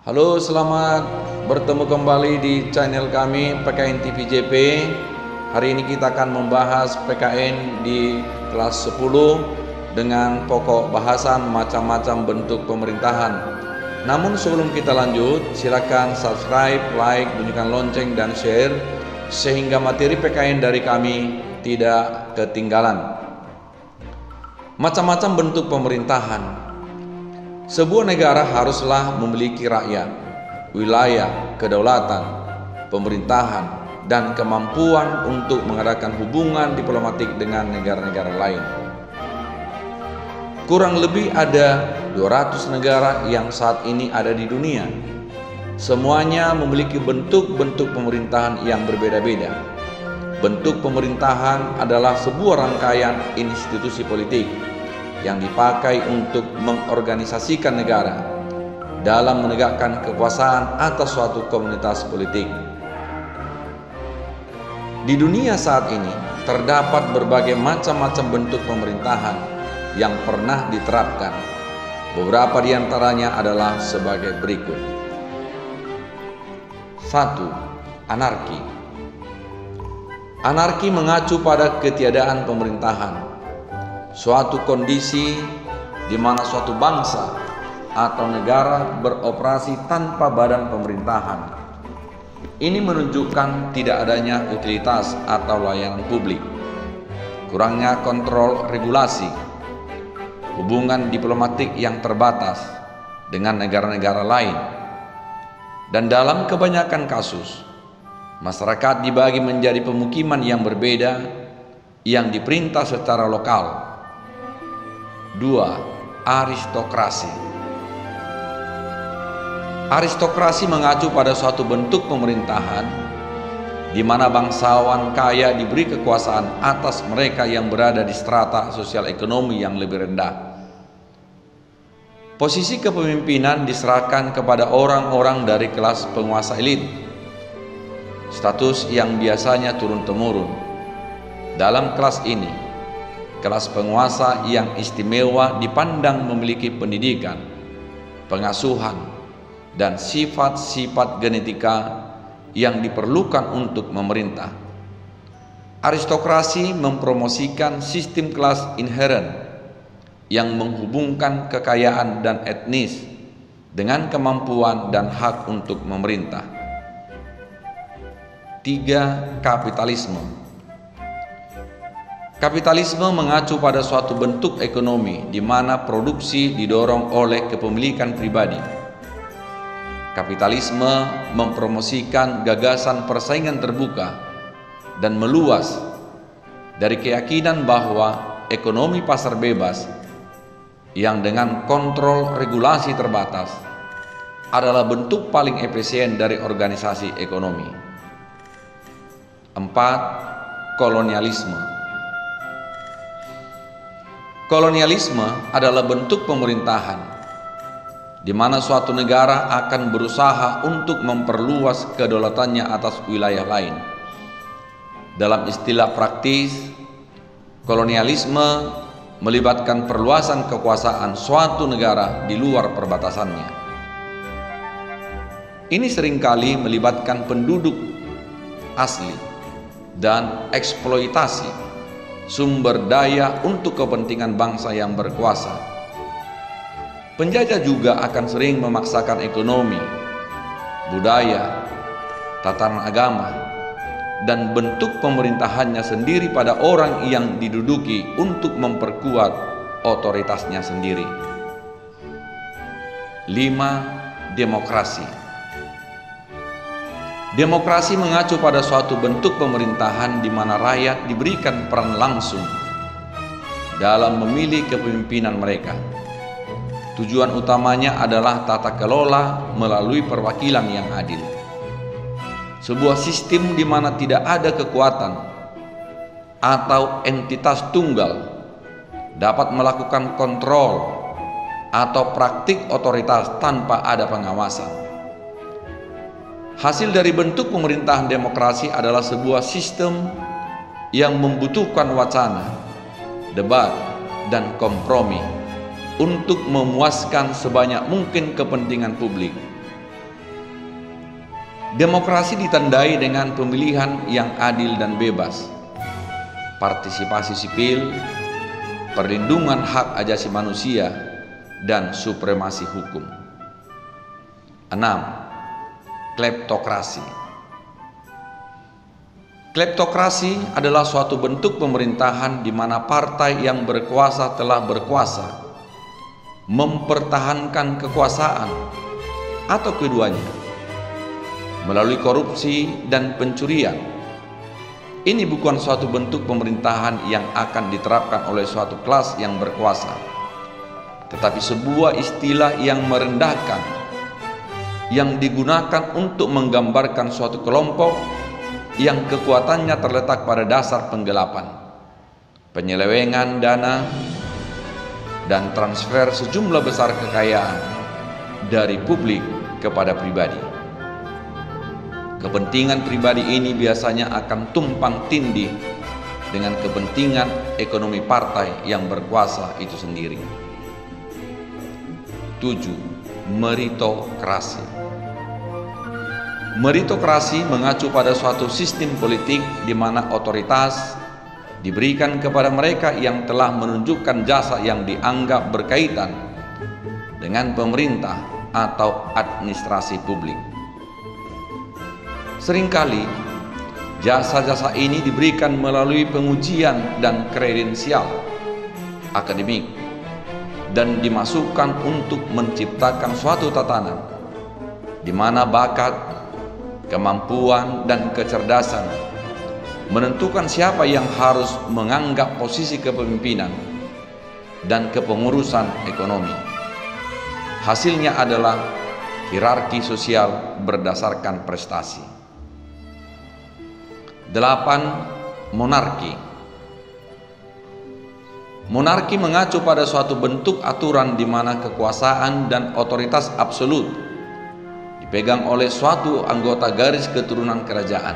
Halo, selamat bertemu kembali di channel kami PKN TV JP. Hari ini kita akan membahas PKN di kelas 10 dengan pokok bahasan macam-macam bentuk pemerintahan. Namun sebelum kita lanjut, silakan subscribe, like, bunyikan lonceng dan share sehingga materi PKN dari kami tidak ketinggalan. Macam-macam bentuk pemerintahan. Sebuah negara haruslah memiliki rakyat, wilayah, kedaulatan, pemerintahan, dan kemampuan untuk mengadakan hubungan diplomatik dengan negara-negara lain. Kurang lebih ada 200 negara yang saat ini ada di dunia. Semuanya memiliki bentuk-bentuk pemerintahan yang berbeda-beda. Bentuk pemerintahan adalah sebuah rangkaian institusi politik yang dipakai untuk mengorganisasikan negara dalam menegakkan kekuasaan atas suatu komunitas politik. Di dunia saat ini terdapat berbagai macam-macam bentuk pemerintahan yang pernah diterapkan. Beberapa di antaranya adalah sebagai berikut. 1. Anarki. Anarki mengacu pada ketiadaan pemerintahan, suatu kondisi di mana suatu bangsa atau negara beroperasi tanpa badan pemerintahan. Ini menunjukkan tidak adanya utilitas atau layanan publik, kurangnya kontrol regulasi, hubungan diplomatik yang terbatas dengan negara-negara lain, dan dalam kebanyakan kasus, masyarakat dibagi menjadi pemukiman yang berbeda yang diperintah secara lokal. 2. Aristokrasi. Aristokrasi mengacu pada suatu bentuk pemerintahan di mana bangsawan kaya diberi kekuasaan atas mereka yang berada di strata sosial ekonomi yang lebih rendah. Posisi kepemimpinan diserahkan kepada orang-orang dari kelas penguasa elit, status yang biasanya turun-temurun. Dalam kelas ini, kelas penguasa yang istimewa dipandang memiliki pendidikan, pengasuhan, dan sifat-sifat genetika yang diperlukan untuk memerintah. Aristokrasi mempromosikan sistem kelas inheren yang menghubungkan kekayaan dan etnis dengan kemampuan dan hak untuk memerintah. 3. Kapitalisme. Kapitalisme mengacu pada suatu bentuk ekonomi di mana produksi didorong oleh kepemilikan pribadi. Kapitalisme mempromosikan gagasan persaingan terbuka dan meluas dari keyakinan bahwa ekonomi pasar bebas yang dengan kontrol regulasi terbatas adalah bentuk paling efisien dari organisasi ekonomi. 4. Kolonialisme. Kolonialisme adalah bentuk pemerintahan di mana suatu negara akan berusaha untuk memperluas kedaulatannya atas wilayah lain. Dalam istilah praktis, kolonialisme melibatkan perluasan kekuasaan suatu negara di luar perbatasannya. Ini seringkali melibatkan penduduk asli dan eksploitasi sumber daya untuk kepentingan bangsa yang berkuasa. Penjajah juga akan sering memaksakan ekonomi, budaya, tatanan agama, dan bentuk pemerintahannya sendiri pada orang yang diduduki untuk memperkuat otoritasnya sendiri. 5. Demokrasi. Demokrasi mengacu pada suatu bentuk pemerintahan di mana rakyat diberikan peran langsung dalam memilih kepemimpinan mereka. Tujuan utamanya adalah tata kelola melalui perwakilan yang adil. Sebuah sistem di mana tidak ada kekuatan atau entitas tunggal dapat melakukan kontrol atau praktik otoritas tanpa ada pengawasan. Hasil dari bentuk pemerintahan demokrasi adalah sebuah sistem yang membutuhkan wacana, debat, dan kompromi untuk memuaskan sebanyak mungkin kepentingan publik Demokrasi ditandai dengan pemilihan yang adil dan bebas, partisipasi sipil, perlindungan hak asasi manusia, dan supremasi hukum. 6. Kleptokrasi. Kleptokrasi adalah suatu bentuk pemerintahan di mana partai yang berkuasa telah berkuasa, mempertahankan kekuasaan atau keduanya melalui korupsi dan pencurian. Ini bukan suatu bentuk pemerintahan yang akan diterapkan oleh suatu kelas yang berkuasa, tetapi sebuah istilah yang merendahkan, yang digunakan untuk menggambarkan suatu kelompok yang kekuatannya terletak pada dasar penggelapan, penyelewengan dana, dan transfer sejumlah besar kekayaan dari publik kepada pribadi. Kepentingan pribadi ini biasanya akan tumpang tindih dengan kepentingan ekonomi partai yang berkuasa itu sendiri. 7. Meritokrasi. Meritokrasi mengacu pada suatu sistem politik di mana otoritas diberikan kepada mereka yang telah menunjukkan jasa yang dianggap berkaitan dengan pemerintah atau administrasi publik. Seringkali jasa-jasa ini diberikan melalui pengujian dan kredensial akademik dan dimasukkan untuk menciptakan suatu tatanan di mana bakat, kemampuan, dan kecerdasan menentukan siapa yang harus menganggap posisi kepemimpinan dan kepengurusan ekonomi. Hasilnya adalah hierarki sosial berdasarkan prestasi. 8. Monarki. Monarki mengacu pada suatu bentuk aturan di mana kekuasaan dan otoritas absolut dipegang oleh suatu anggota garis keturunan kerajaan.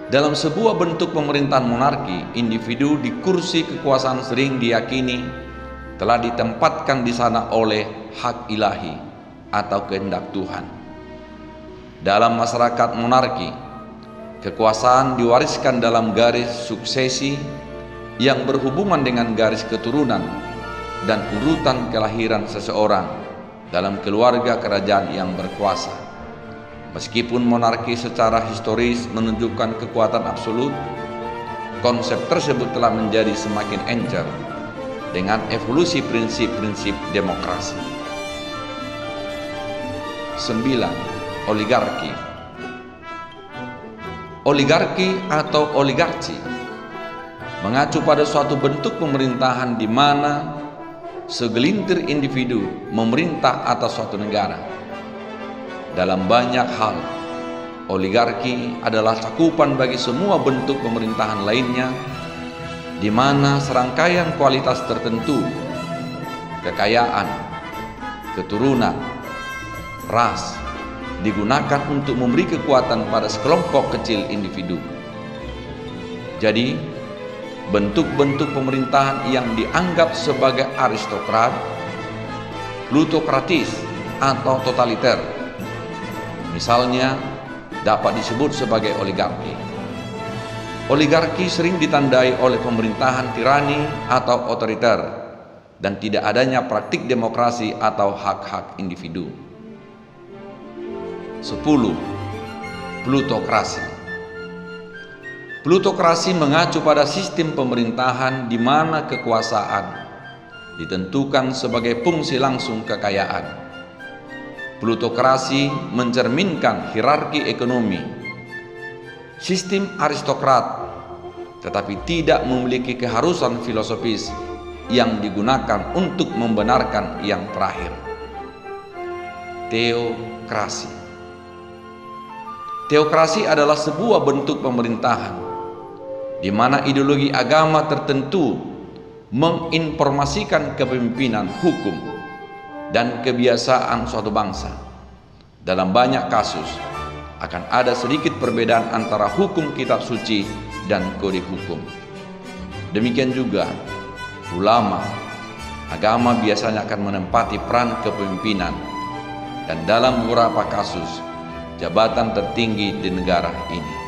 Dalam sebuah bentuk pemerintahan monarki, individu di kursi kekuasaan sering diyakini telah ditempatkan di sana oleh hak ilahi atau kehendak Tuhan. Dalam masyarakat monarki, kekuasaan diwariskan dalam garis suksesi yang berhubungan dengan garis keturunan dan urutan kelahiran seseorang dalam keluarga kerajaan yang berkuasa. Meskipun monarki secara historis menunjukkan kekuatan absolut, konsep tersebut telah menjadi semakin encer dengan evolusi prinsip-prinsip demokrasi. 9. Oligarki. Oligarki atau oligarki mengacu pada suatu bentuk pemerintahan di mana segelintir individu memerintah atas suatu negara. Dalam banyak hal, oligarki adalah cakupan bagi semua bentuk pemerintahan lainnya di mana serangkaian kualitas tertentu, kekayaan, keturunan, ras digunakan untuk memberi kekuatan pada sekelompok kecil individu. Jadi, bentuk-bentuk pemerintahan yang dianggap sebagai aristokrat, plutokratis, atau totaliter, misalnya, dapat disebut sebagai oligarki. Oligarki sering ditandai oleh pemerintahan tirani atau otoriter dan tidak adanya praktik demokrasi atau hak-hak individu. 10. Plutokrasi. Plutokrasi mengacu pada sistem pemerintahan di mana kekuasaan ditentukan sebagai fungsi langsung kekayaan. Plutokrasi mencerminkan hierarki ekonomi, sistem aristokrat, tetapi tidak memiliki keharusan filosofis yang digunakan untuk membenarkan yang terakhir. Teokrasi. Teokrasi adalah sebuah bentuk pemerintahan di mana ideologi agama tertentu menginformasikan kepemimpinan hukum dan kebiasaan suatu bangsa. Dalam banyak kasus akan ada sedikit perbedaan antara hukum kitab suci dan kode hukum. Demikian juga ulama agama biasanya akan menempati peran kepemimpinan, dan dalam beberapa kasus jabatan tertinggi di negara ini.